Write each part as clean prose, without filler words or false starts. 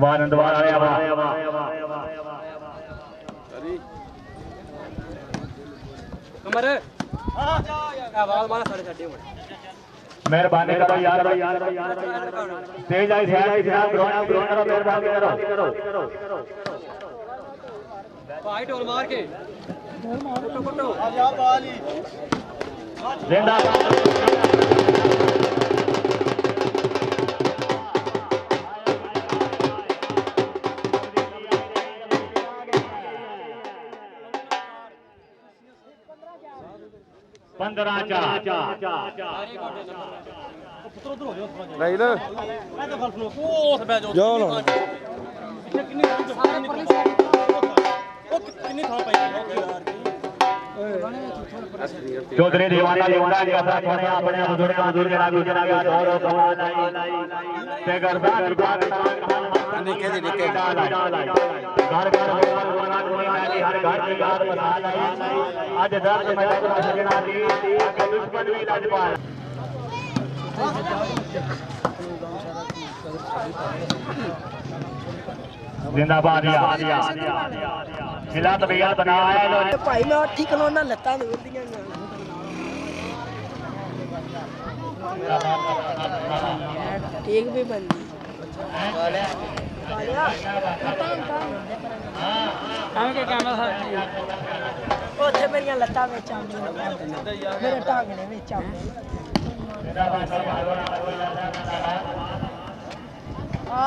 वाह नंदवार आया वाह कमर आवाज मारा साढ़े छड्डे हुन मेहरबानी करो यार तेज आई जनाब ग्राउंड करो मेहरबानी करो भाई टोल मार के कुटो आ जा बाली जिंदाबाद पंद्रह नहीं ना जाओ ना चौधरी दीवाना दीवाना के अपना सोने अपने बुजुर्ग बुजुर्ग के दौर कमान आई ते गरबा निके जी निके घर घर कोई नहीं हर घर की याद बना लाई आज दर्द में दर्द सजना दी के दुश्मन भी लज पाए जिंदाबाद जिला तबीयत बनाया भाई मैं 8 किलो ना लत्ता दूर दियां ठीक भी बंदी ਉੱਥੇ ਮੇਰੀਆਂ ਲੱਤਾਂ ਵਿੱਚ ਆਉਂਦੀਆਂ ਮੇਰੇ ਟਾਂਗਣੇ ਵਿੱਚ ਆਉਂਦੇ ਆ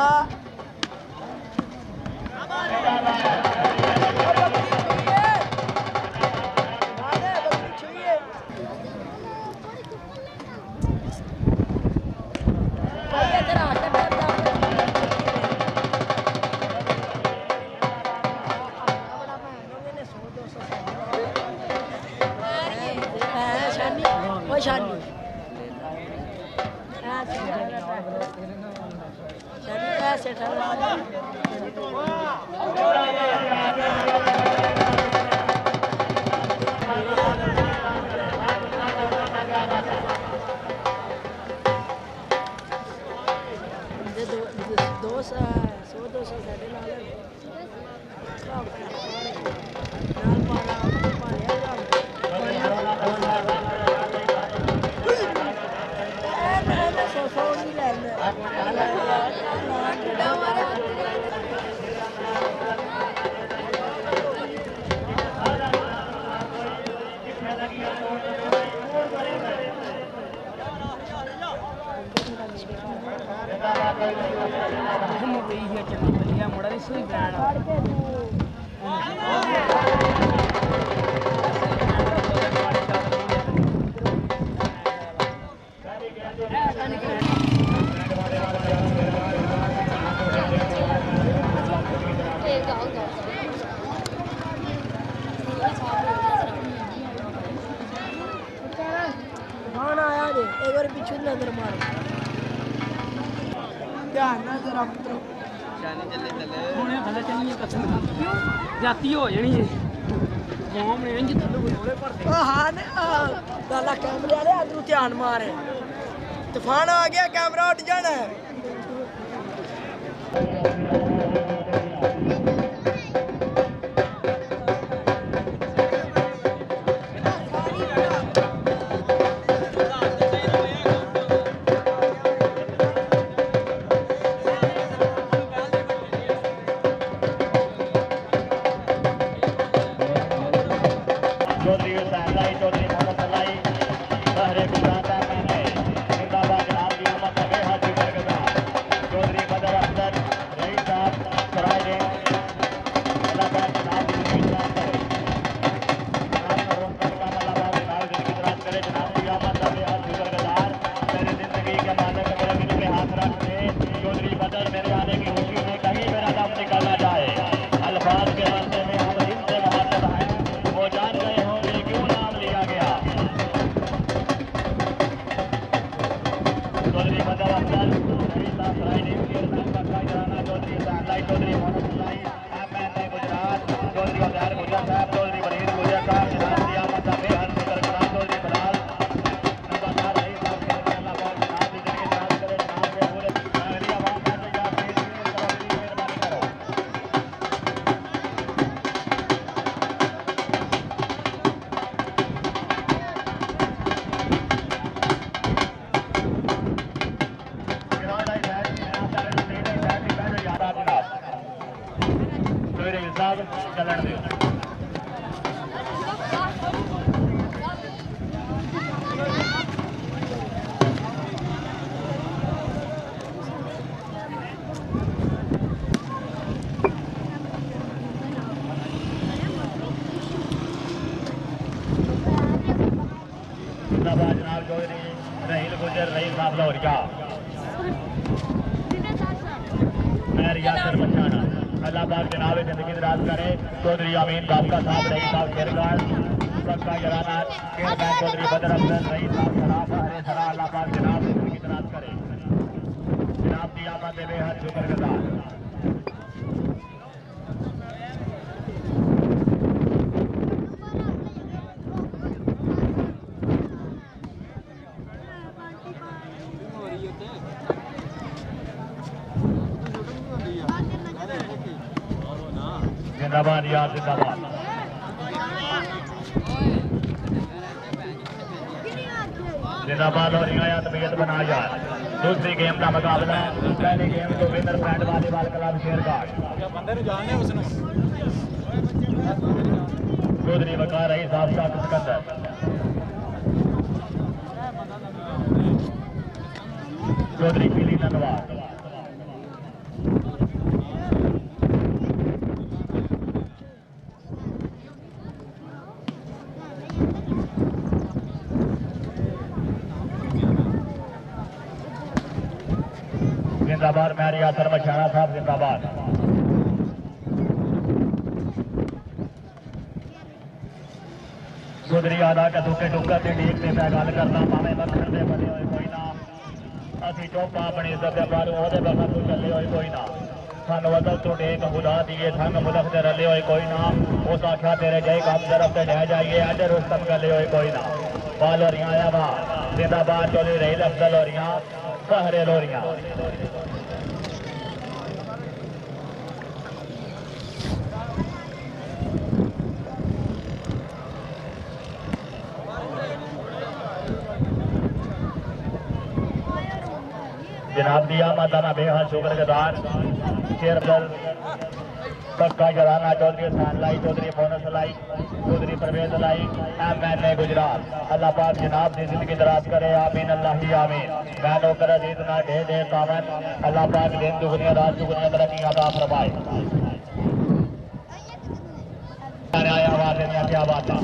जाती हो जानी है कौम ने इंज थल्ले बोले भरते हां ने दाला कैमरे वाले आदरू ध्यान मारे तूफान आ गया कैमरा उठ जाना है चलन दे जनाब चौधरी रहील गुजर रही साहब लौरिया मैं रियासर मचाना अल्लाह पाक जनाब जिंदगी दराज करे चौधरी अमीन बाबका साहब रही साहब शेरगढ़ सबका जराना चेयरमैन चौधरी बदर अफजल रही साहब शराफ हरे सरा अल्लाह पाक जनाब जिंदगी दराज करे जनाब की आमद दे बेहद शुक्रगुजार जिंदाबाद यार जिंदाबाद जिंदाबाद और यहाँ तबीयत बना यार दूसरी गेम का मुकाबला पहली गेम तो winner friend volleyball club Shergarh Chaudhry Waqar Rahi साहब का सिकंदर चौधरी पीली धन्यवाद जिंदाबाद मैं रियासर मछाना साहब जिंदाबाद चौधरी आदा के दुखे टुक्कर से ठीक से मैं गल करना भावे मक्खन दे बने हुए कोई ना असी चौपा अपनी इज्जत पर ओहदे बगल तो चले हुए कोई ना सानू अदल तो टेक खुदा दिए संग मुल्क से रले हुए कोई ना उस आख्या तेरे जय काम तरफ से ढह जाइए अज रुस्तम गले हुए कोई ना बाल लोरियां आया वा जिंदाबाद चौधरी रहील अफजल लोरियां सहरे लोरियां जनाब दिया माता बेहद शुक्रगुजार शेरगढ़ पक्का जराना चौधरी हसान लाई चौधरी बोनस लाई चौधरी परवेज लाई MNA गुजरात अल्लाह पाक जनाब की जिंदगी दराज करे आमीन अल्लाह ही आमीन मैं नौकर अजीत ना ढेर ढेर कामन अल्लाह पाक दिन दुगनिया रात दुगनिया तरक्की अता फरमाए आया आवाज क्या बात है।